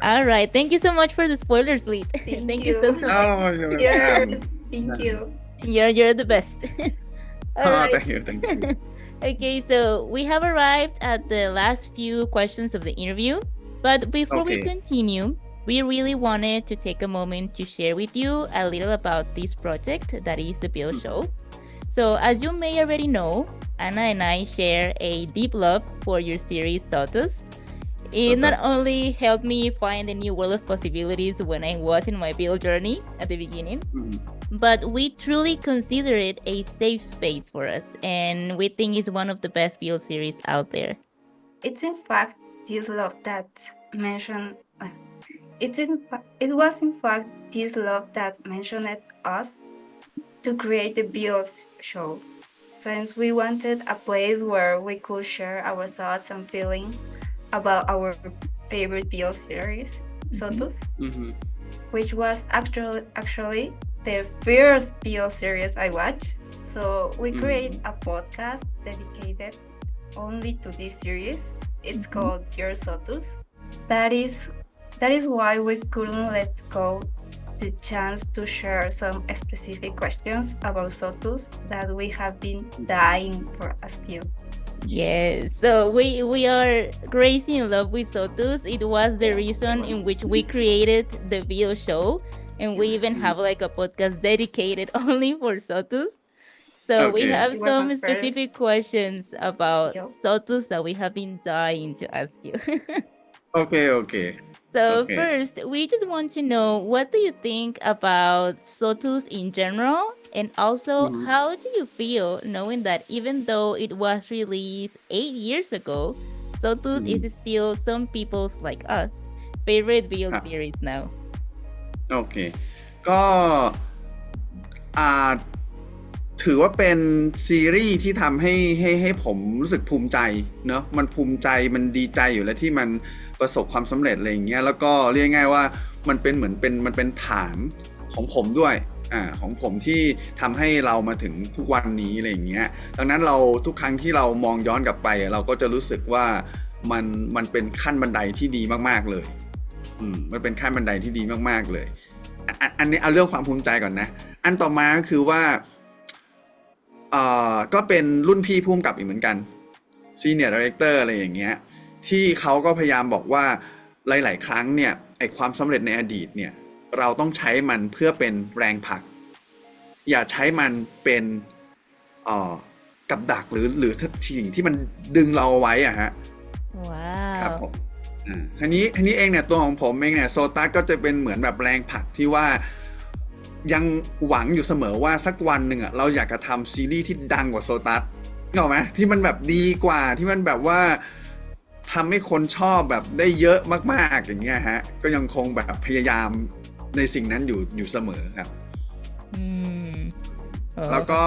All right. Thank you so much for the spoilers, Lee. Thank you so much. Oh, Thank you. You're the best. All right. Thank you. Okay, so we have arrived at the last few questions of the interview. But before we continue, we really wanted to take a moment to share with you a little about this project that is the Bill Show. So, as you may already know, Anna and I share a deep love for your series Sotus. It not only helped me find a new world of possibilities when I was in my Bill journey at the beginning, but we truly consider it a safe space for us, and we think it's one of the best Bill series out there. It's in fact this love that mentioned. It was in fact this love that mentioned us to create the Beals show, since we wanted a place where we could share our thoughts and feelings about our favorite Beals series, Sotus, which was actually the first Beals series I watched. So we create a podcast dedicated only to this series. It's called Dear Sotus. That is why we couldn't let go the chance to share some specific questions about Sotus that we have been dying for ask you. Yes, so we are crazy in love with Sotus. It was the reason in which we created the Bill show, and we even have like a podcast dedicated only for Sotus. So we have some specific questions about Sotus that we have been dying to ask you. Okay. So first, we just want to know, what do you think about Sotus in general? And also, how do you feel knowing that even though it was released 8 years ago, Sotus is still some people's, like us, favorite Bill series now? โอเคก็ถือว่าเป็นซีรีส์ที่ทำให้ผมรู้สึกภูมิใจเนอะมันภูมิใจมันดีใจอยู่แล้วที่มันประสบความสำเร็จอะไรอย่างเงี้ยแล้วก็เรียกง่ายว่ามันเป็นเหมือนมันเป็นฐานของผมด้วยของผมที่ทำให้เรามาถึงทุกวันนี้อะไรอย่างเงี้ยดังนั้นเราทุกครั้งที่เรามองย้อนกลับไปเราก็จะรู้สึกว่ามันเป็นขั้นบันไดที่ดีมากๆเลยมันเป็นขั้นบันไดที่ดีมากๆเลยอันนี้เอาเรื่องความภูมิใจก่อนนะอันต่อมาก็คือว่าก็เป็นรุ่นพี่ผู้กำกับอีกเหมือนกัน Senior Director อะไรอย่างเงี้ยที่เขาก็พยายามบอกว่าหลายๆครั้งเนี่ยไอ้ความสำเร็จในอดีตเนี่ยเราต้องใช้มันเพื่อเป็นแรงผลักอย่าใช้มันเป็นกับดักหรือสิ่งที่มันดึงเราเอาไว้อะฮะว้าวครับผมทีนี้เองเนี่ยตัวของผมเองเนี่ยโซตัสก็จะเป็นเหมือนแบบแรงผลักที่ว่ายังหวังอยู่เสมอว่าสักวันหนึ่งอ่ะเราอยากจะทำซีรีส์ที่ดังกว่าโซตัสเห็นไหมที่มันแบบดีกว่าที่มันแบบว่าทำให้คนชอบแบบได้เยอะมากๆอย่างเงี้ยฮะก็ยังคงแบบพยายามในสิ่งนั้นอยู่เสมอครับแล้วก็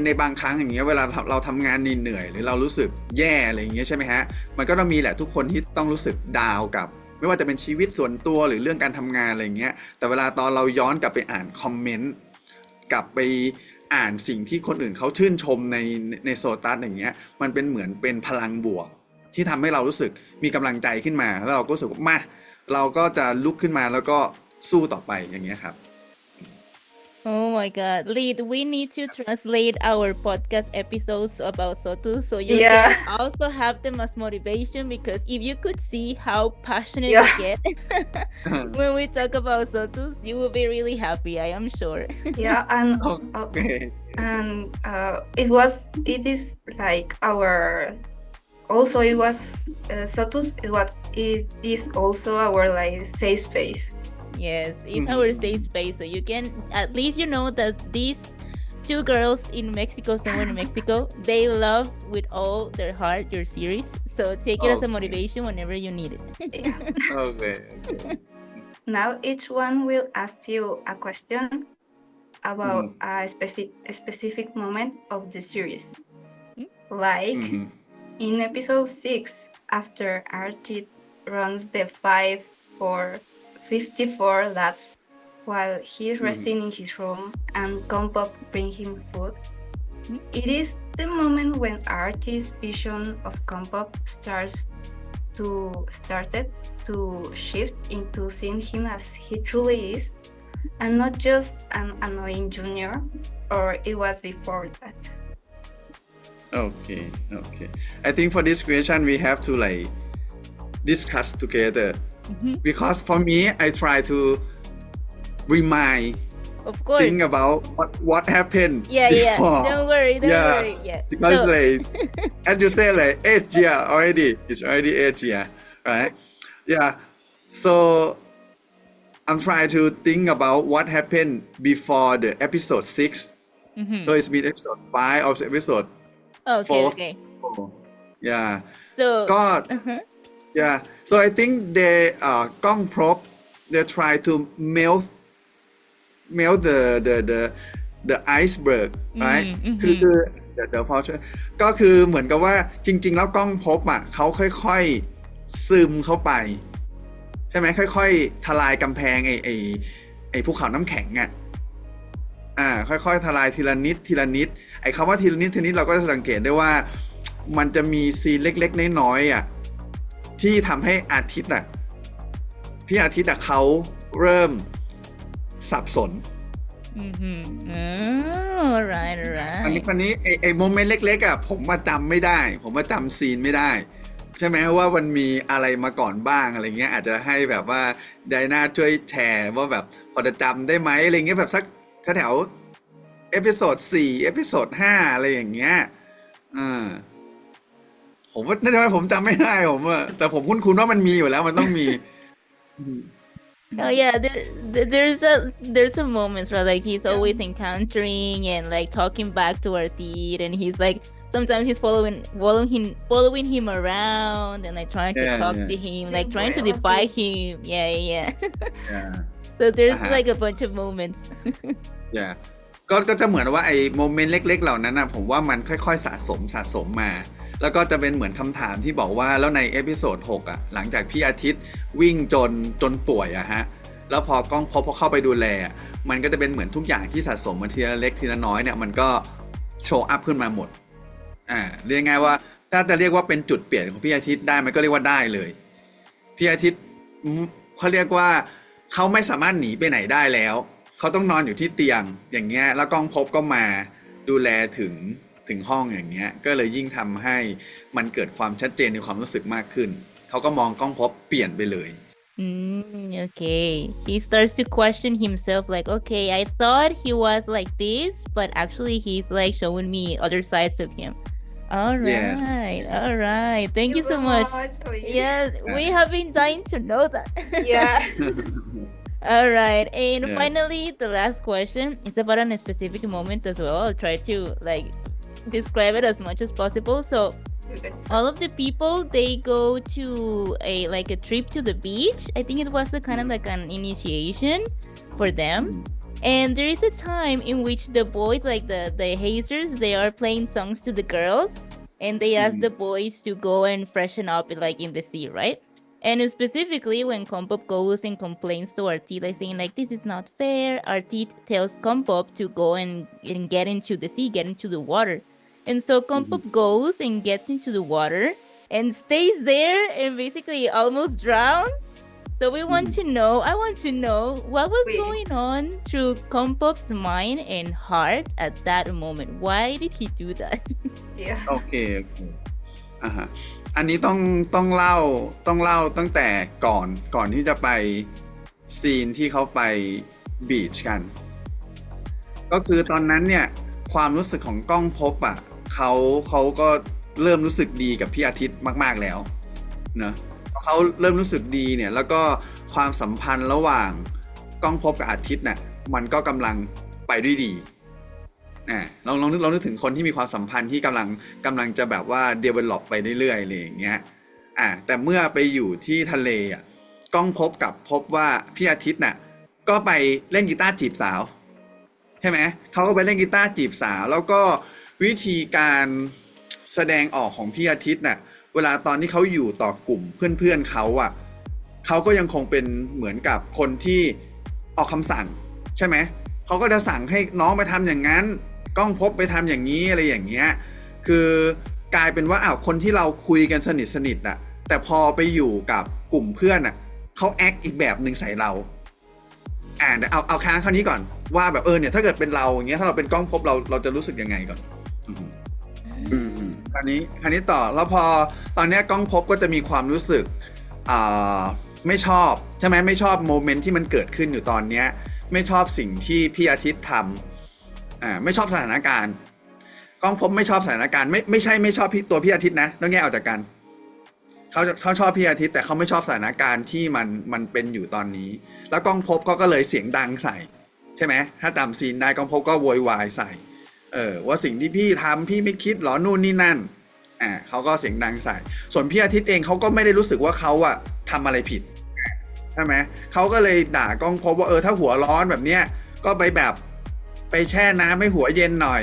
ในบางครั้งอย่างเงี้ยเวลาเราทำงานเหนื่อยหรือเรารู้สึกแย่อะไรอย่างเงี้ยใช่ไหมฮะมันก็ต้องมีแหละทุกคนที่ต้องรู้สึกดาวกับไม่ว่าจะเป็นชีวิตส่วนตัวหรือเรื่องการทำงานอะไรอย่างเงี้ยแต่เวลาตอนเราย้อนกลับไปอ่านคอมเมนต์กลับไปอ่านสิ่งที่คนอื่นเขาชื่นชมในโซตัสอย่างเงี้ยมันเป็นเหมือนเป็นพลังบวกที่ทำให้เรารู้สึกมีกำลังใจขึ้นมาแล้วเราก็รู้สึกว่ามาเราก็จะลุกขึ้นมาแล้วก็สู้ต่อไปอย่างเงี้ยครับOh my God, Lid, we need to translate our podcast episodes about Sotus so you can also have them as motivation, because if you could see how passionate we get when we talk about Sotus, you will be really happy, I am sure. Yeah, and it is like our, also it was Sotus, it is also our like safe space. Yes, it's our safe space, so you can at least that these two girls in Mexico, somewhere in Mexico, they love with all their heart your series. So take it as a motivation whenever you need it. Okay. Now each one will ask you a question about a specific moment of the series. Like in episode 6, after Archie runs the 54 laps while he's resting in his room and Compop brings him food. It is the moment when Artie's vision of Compop started to shift into seeing him as he truly is, and not just an annoying junior, or it was before that. Okay. I think for this question we have to like discuss together. because for me I try to remind Of course. think about what happened Yeah, before. Don't worry. Yeah. Yeah. Because So, like as you say like 8 year already it's already 8 year right yeah so I'm trying to think about what happened before the episode 6 so it's been episode 5 or episode okay. 4 yeah So, ก็ yeah so I think they กล้องพรบ they try to melt the iceberg right คือthe portion ก็คือเหมือนกับว่าจริงๆแล้วกล้องพบอ่ะเขาค่อยๆซึมเข้าไปใช่ไหมค่อยๆทลายกำแพงไอ้ภูเขาน้ำแข็งอ่ะค่อยๆทลายทีละนิดทีละนิดไอ้คำว่าทีละนิดทีละนิดเราก็จะสังเกตได้ว่ามันจะมีซีนเล็กๆน้อยๆอ่ะที่ทำให้อาทิตย์อ่ะพี่อาทิตย์อ่ะเขาเริ่มสับสนalright อันนี้ไอ้โมเมนต์เล็กๆอ่ะผมมาจำไม่ได้ผมมาจำซีนไม่ได้ใช่ไหมว่ามันมีอะไรมาก่อนบ้างอะไรเงี้ยอาจจะให้แบบว่าไดน่าช่วยแชร์ว่าแบบพอจะจำได้ไหมอะไรเงี้ยแบบสักแถวเอพิโซด4เอพิโซด5อะไรอย่างเงี้ยผมว่าน่าจะผมจำไม่ได้ผมว่าแต่ผมคุ้นๆว่ามันมีอยู่แล้วมันต้องมีOh yeah, there's some moments where like he's always encountering and like talking back to Artid, and he's like sometimes he's following him around and like trying to talk to him, like trying to defy him. Yeah. So there's like a bunch of moments. Yeah. ก็จะเหมือนว่าไอ้โมเมนต์เล็กๆเหล่านั้นนะผมว่ามันค่อยๆสะสมมาแล้วก็จะเป็นเหมือนคำถามที่บอกว่าแล้วในเอพิโซด6อ่ะหลังจากพี่อาทิตย์วิ่งจนป่วยอะฮะแล้วพอกล้องพอเข้าไปดูแลมันก็จะเป็นเหมือนทุกอย่างที่สะสมมาทีละเล็กทีละน้อยเนี่ยมันก็โชว์อัพขึ้นมาหมดเรียกง่ายว่าถ้าจะเรียกว่าเป็นจุดเปลี่ยนของพี่อาทิตย์ได้มันก็เรียกว่าได้เลยพี่อาทิตย์เขาเรียกว่าเขาไม่สามารถหนีไปไหนได้แล้วเขาต้องนอนอยู่ที่เตียงอย่างเงี้ยแล้วกล้องพบก็มาดูแลถึงห้องอย่างเงี้ยก็เลยยิ่งทำให้มันเกิดความชัดเจนในความรู้สึกมากขึ้นเขาก็มองกล้องพบเปลี่ยนไปเลย Okay. He starts to question himself like, okay, I thought he was like this, but actually he's like showing me other sides of him. All right. Thank you so much. Yeah, we have been dying to know that. Yeah. All right. And finally, the last question is about a specific moment as well. I'll try to like describe it as much as possible. So all of the people, they go to a trip to the beach. I think it was a kind of like an initiation for them. And there is a time in which the boys, like the hazers, they are playing songs to the girls, and they ask the boys to go and freshen up like in the sea, right? And specifically when Kompop goes and complains to Artid, like saying like, this is not fair, Artid tells Kompop to go and get into the sea, get into the water. And so Kompop goes and gets into the water and stays there and basically almost drowns. So I want to know what was going on through Kompop's mind and heart at that moment. Why did he do that? Yeah. โอเคอันนี้ต้องเล่าตั้งแต่ก่อนที่จะไปซีนที่เขาไปบีชกันก็คือตอนนั้นเนี่ยความรู้สึกของกล้องพบอ่ะเขาก็เริ่มรู้สึกดีกับพี่อาทิตย์มากๆแล้วเนอะเขาเริ่มรู้สึกดีเนี่ยแล้วก็ความสัมพันธ์ระหว่างกล้องพบกับอาทิตย์น่ะมันก็กำลังไปด้วยดีลองนึกถึงคนที่มีความสัมพันธ์ที่กำลังจะแบบว่า develop ไปเรื่อยๆอะไรอย่างเงี้ยแต่เมื่อไปอยู่ที่ทะเลอ่ะกล้องพบว่าพี่อาทิตย์น่ะก็ไปเล่นกีตาร์จีบสาวใช่ไหมเขาก็ไปเล่นกีตาร์จีบสาวแล้วก็วิธีการแสดงออกของพี่อาทิตย์น่ะเวลาตอนที่เขาอยู่ต่อกลุ่มเพื่อนเขาอ่ะเขาก็ยังคงเป็นเหมือนกับคนที่ออกคำสั่งใช่ไหมเขาก็จะสั่งให้น้องไปทำอย่างนั้นกล้องพบไปทำอย่างนี้อะไรอย่างเงี้ยคือกลายเป็นว่าคนที่เราคุยกันสนิทอ่ะแต่พอไปอยู่กับกลุ่มเพื่อนอ่ะเขาแอคอีกแบบหนึ่งใส่เราเอาค้างคราวนี้ก่อนว่าแบบเนี่ยถ้าเกิดเป็นเราอย่างเงี้ยถ้าเราเป็นกล้องพบเราจะรู้สึกยังไงก่อนคราวนี้ต่อแล้วพอตอนนี้กล้องพบก็จะมีความรู้สึก ไม่ชอบใช่ไหมไม่ชอบโมเมนต์ที่มันเกิดขึ้นอยู่ตอนเนี้ยไม่ชอบสิ่งที่พี่อาทิตย์ทำไม่ชอบสถานการณ์ก้องพบไม่ชอบสถานการณ์ไม่ใช่ไม่ชอบตัวพี่อาทิตย์นะต้องแยกออกจากกันเขาชอบพี่อาทิตย์แต่เขาไม่ชอบสถานการณ์ที่มันเป็นอยู่ตอนนี้แล้วก้องพบก็เลยเสียงดังใส่ใช่ไหมถ้าตามซีนได้ก้องพบก็โวยวายใส่ว่าสิ่งที่พี่ทำพี่ไม่คิดหรอนู่นนี่นั่นเขาก็เสียงดังใส่ส่วนพี่อาทิตย์เองเขาก็ไม่ได้รู้สึกว่าเขาอะทำอะไรผิดใช่ไหมเขาก็เลยด่าก้องพบว่าถ้าหัวร้อนแบบเนี้ยก็ไปแช่น้ำให้หัวเย็นหน่อย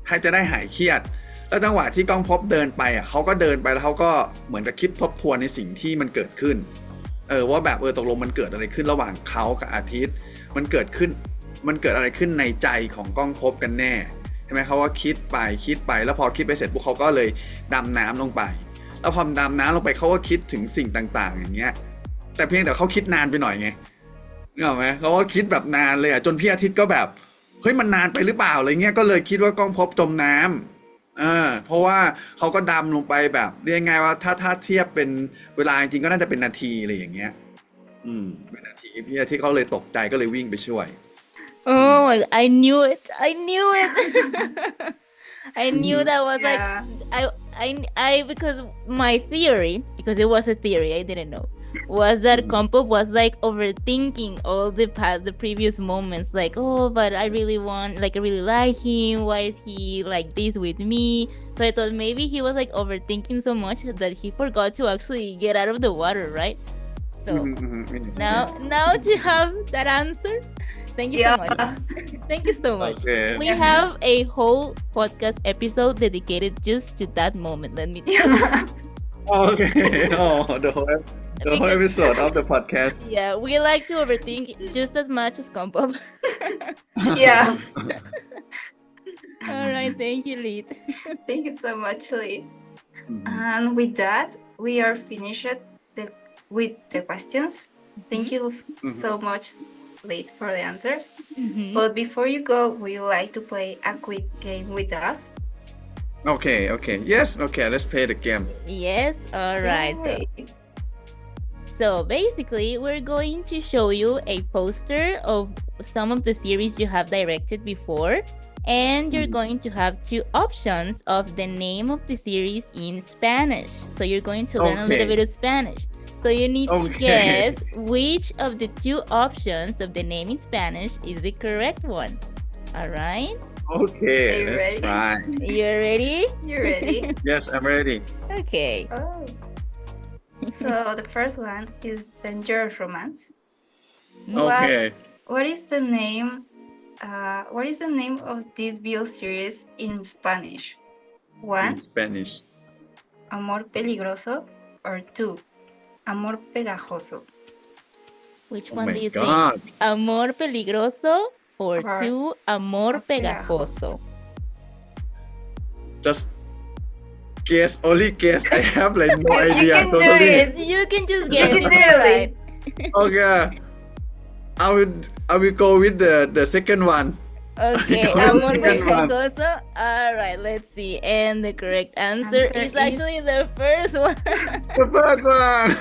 ให้จะได้หายเครียดแล้วจังหวะที่ก้องพบเดินไปเขาก็เดินไปแล้วเขาก็เหมือนกับคิดทบทวนในสิ่งที่มันเกิดขึ้นว่าแบบตกลงมันเกิดอะไรขึ้นระหว่างเขากับอาทิตย์มันเกิดอะไรขึ้นในใจของก้องพบกันแน่ใช่ไหมเขาก็คิดไปแล้วพอคิดไปเสร็จพวกเขาก็เลยดำน้ำลงไปแล้วพอดำน้ำลงไปเขาก็คิดถึงสิ่งต่างๆอย่างเงี้ยแต่เพียงแต่เขาคิดนานไปหน่อยไงนึกออกไหมเขาก็คิดแบบนานเลยจนพี่อาทิตย์ก็แบบเฮ้ยมันนานไปหรือเปล่าอะไรเงี้ยก็เลยคิดว่าก้องพบจมน้ำเพราะว่าเขาก็ดำลงไปแบบเรียกไงว่าถ้าเทียบเป็นเวลาจริงๆก็น่าจะเป็นนาทีอะไรอย่างเงี้ยเป็นนาทีพี่อาทิตย์เขาเลยตกใจก็เลยวิ่งไปช่วย Oh my, I knew it. I knew that was like I because my theory, because it was a theory, I didn't know, was that Kompop was like overthinking all the previous moments, like, oh, but I really like him, why is he like this with me? So I thought maybe he was like overthinking so much that he forgot to actually get out of the water, right? So now to have that answer, thank you so much. Thank you so much. Okay. We have a whole podcast episode dedicated just to that moment. Let me tell you. Okay. The whole episode of the podcast. Yeah, we like to overthink just as much as Kompop. Yeah. All right, thank you, Lid. Thank you so much, Lid. And with that, we are finished with the questions. Thank you so much, Lid, for the answers. But before you go, would you like to play a quick game with us? Okay. Yes, okay, let's play the game. Yes, all right. So basically, we're going to show you a poster of some of the series you have directed before, and you're going to have two options of the name of the series in Spanish. So you're going to learn a little bit of Spanish. So you need to guess which of the two options of the name in Spanish is the correct one. All right? Okay, let's try. You're ready? You're ready? Yes, I'm ready. Okay. Oh. So the first one is Dangerous Romance. Okay. What is the name? What is the name of this video series in Spanish? One, In Spanish. Amor Peligroso, or two, Amor Pegajoso. Which Oh one my do you God. think? Amor Peligroso or Or two, Amor Pegajoso? Just only guess. I have like no You idea. can do Totally. it. You can just You guess. can it's do it. alright. Okay. I will go with the second one. Okay, Go Amor with the second one. Pegajoso. Alright, let's see. And the correct answer is actually the first one. The first one.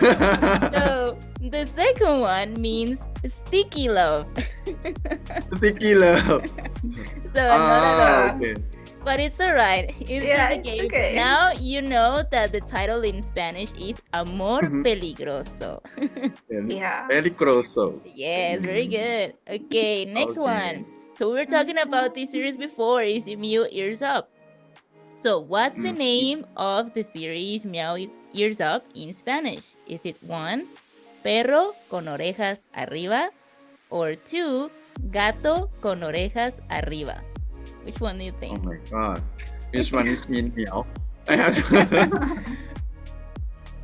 So the second one means sticky love. Sticky love. So not at all. Okay. But it's alright. It's Yeah, just a it's game. okay. Now you know that the title in Spanish is Amor Peligroso. Yeah. Peligroso. Yes, very good. Okay, next Okay. one. So we were talking about this series before, is Meow Ears Up. So what's the name of the series Meow Ears Up in Spanish? Is it one, perro con orejas arriba, or two, gato con orejas arriba? Which one do you Oh think? my gosh. Which one is Min Meow? I have to.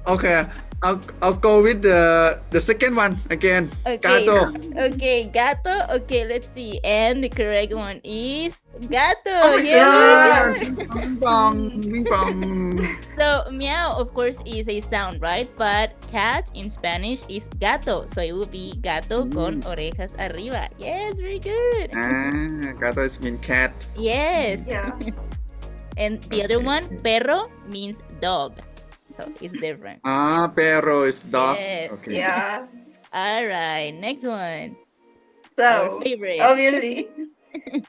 Okay, I'll go with the second one again. Okay. Gato. Okay, gato. Okay, let's see. And the correct one is gato. Oh my Yeah. god! Bing bong, bing bong. So meow, of course, is a sound, right? But cat in Spanish is gato. So it would be gato con orejas arriba. Yes, very good. Gato is mean cat. Yes. Yeah. And the other one, Okay. perro, means dog. So it's different. Perro is dog. Yes. Okay. Yeah. All right, next one. So, Our favorite. obviously,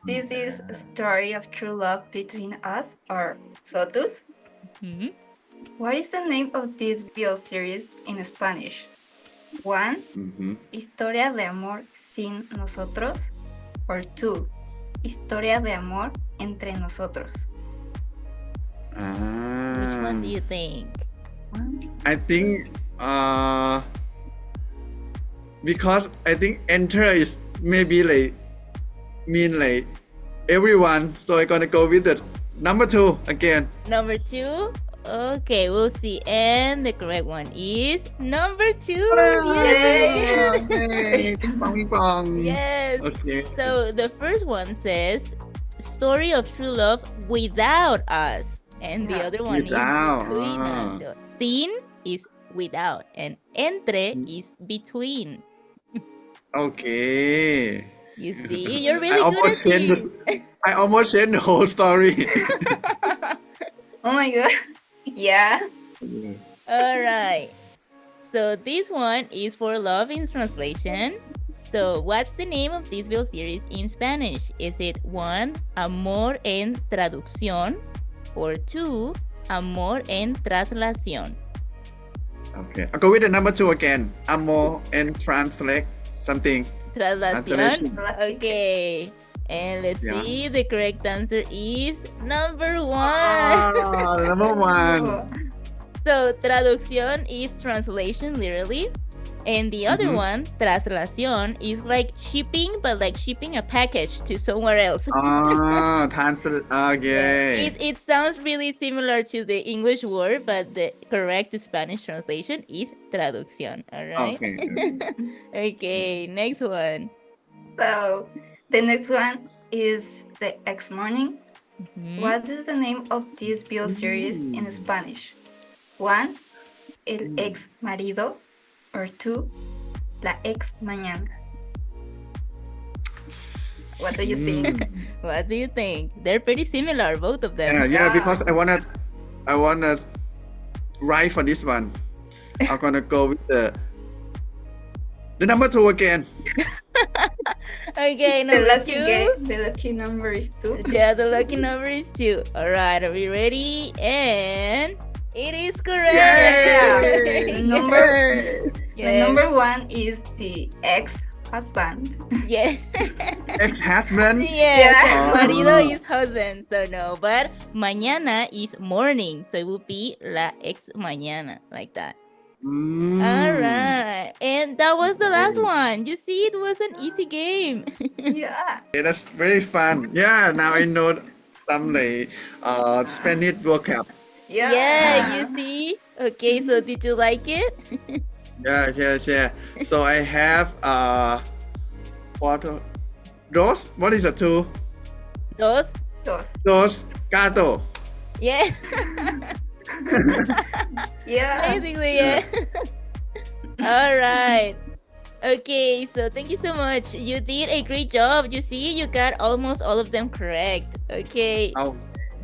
this is a story of true love between us or Sotus. Hmm. What is the name of this video series in Spanish? 1. Mhm. Historia de amor sin nosotros. Or 2. Historia de amor entre nosotros. Which one do you think? I think because I think enter is maybe like mean like everyone, so I'm gonna go with the number 2 again. Number 2? Okay, we'll see. And the correct one is number 2. Yay! Yay! Ping pong, ping pong. Yes. Okay. So the first one says story of true love without us. And the Yeah. other one Without, is between ah. us. So, sin is without and entre is between. Okay. You see, you're I really good at almost changed this. I almost changed the whole story. Oh my god. Yeah. All right. So this one is for Love in Translation. So what's the name of this video series in Spanish? Is it 1, Amor en Traducción, or 2, Amor en Traslación? Okay. I'll go with the number 2 again. Amo and translate something. Traslación. Okay. And let's Yeah. see, the correct answer is number 1. Number 1. Oh, So traducción is translation literally. And the other Mhm. one, traslación, is like shipping, but like shipping a package to somewhere else. Translate. Okay. It sounds really similar to the English word, but the correct Spanish translation is traducción. All right. Okay. Okay, next one. So, the next one is The Ex Morning. Mhm. What is the name of this video series in Spanish? 1. El ex marido. Or 2. La ex mañana. What do you think? What do you think? They're pretty similar, both of them. Yeah, Yeah. because I wanna write for this one. I'm gonna go with the number 2 again. Okay, The number lucky 2. the lucky number is 2. Yeah, the lucky number is 2. All right, are we ready? And it is correct. Yay! Number- The Yes. number 1 is the ex-husband. Yeah. Ex-husband. Yes, Yeah. marido Oh. is husband, so no. But mañana is morning, so it would be la ex mañana, like that. All right, and that was the last one. You see, it was an easy game. Yeah. Okay, that's very fun. Yeah, now I know some like Spanish vocab. Yeah. Yeah, you see. Okay, so did you like it? Yeah. So I have what what is the 2? Dos. Dos. Gato. Yeah. Yeah. Basically, yeah. All right. Okay, so thank you so much. You did a great job. You see, you got almost all of them correct. Okay. Oh,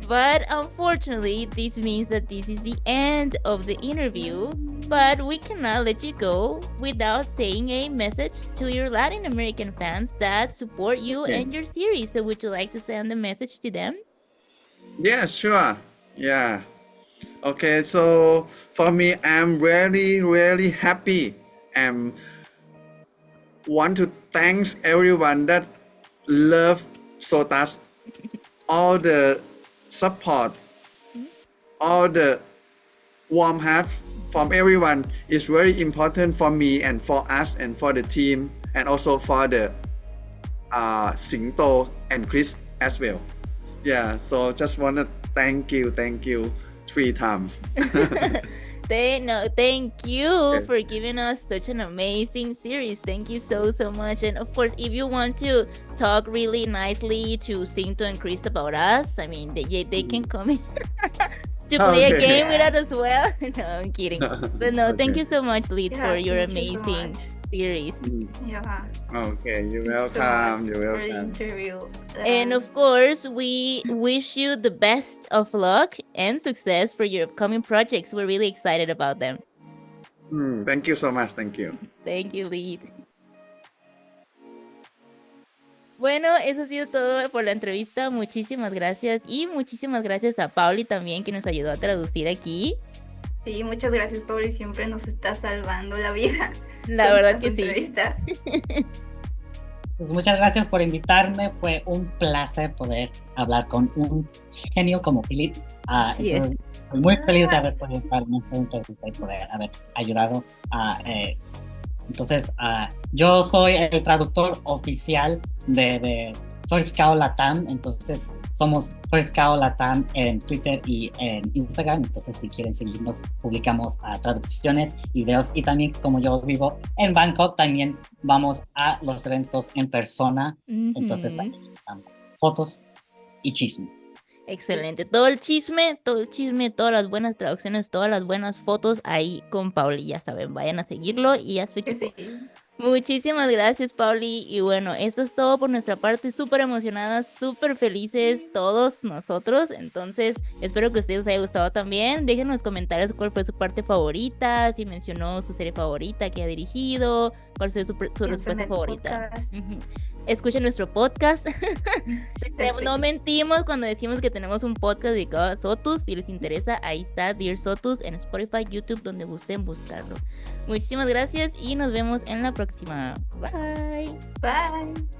But unfortunately, this means that this is the end of the interview. But we cannot let you go without saying a message to your Latin American fans that support you Okay. and your series. So would you like to send a message to them? yeah, sure. Yeah. Okay, so for me, I'm really happy and want to thanks everyone that love Sotas, all the support, all the warm heart from everyone is very important for me and for us and for the team and also for the Singto and Chris as well. Yeah, so just want to thank you 3 times. Thank you Okay. for giving us such an amazing series. Thank you so much. And of course, if you want to talk really nicely to Cinto and Chris about us, I mean, they can come in to play a Okay. game with us as well. No, I'm kidding. But no, thank Okay. you so much, Lid, Yeah, for your thank you so amazing much. series. Yeah. Okay, you're Thanks so much welcome. You're for the welcome. interview. And of course, we wish you the best of luck and success for your upcoming projects. We're really excited about them. Thank you so much. Thank you. Thank you, Lead. Bueno, eso ha sido todo por la entrevista. Muchísimas gracias. Y muchísimas gracias a Pauli también, que nos ayudó a traducir aquí. Sí, muchas gracias, Pauli. Siempre nos está salvando la vida. La con verdad estas que sí. entrevistas. Pues muchas gracias por invitarme. Fue un placer poder hablar con un genio como Philip. Así es. Entonces, estoy muy feliz de haber podido estar en esta entrevista y poder haber ayudado a... entonces, yo soy el traductor oficial de First Cow Latam. Entonces, somos First Cow Latam en Twitter y en Instagram. Entonces, si quieren seguirnos, publicamos traducciones, videos. Y también, como yo vivo en Bangkok, también vamos a los eventos en persona. Entonces, también damos fotos y chisme. Excelente. Todo el chisme, todas las buenas traducciones, todas las buenas fotos ahí con Pauli. Ya saben, vayan a seguirlo y a su Que equipo. sí. Muchísimas gracias, Pauli. Y bueno, esto es todo por nuestra parte. Súper emocionadas, súper felices todos nosotros. Entonces, espero que a ustedes les haya gustado también. Dejen en los comentarios cuál fue su parte favorita, si mencionó su serie favorita que ha dirigido, cuál fue su respuesta favorita. Escuchen nuestro podcast. No mentimos cuando decimos que tenemos un podcast dedicado a Sotus. Si les interesa, ahí está Dear Sotus en Spotify, YouTube, donde gusten buscarlo. Muchísimas gracias y nos vemos en la próxima. Bye. Bye.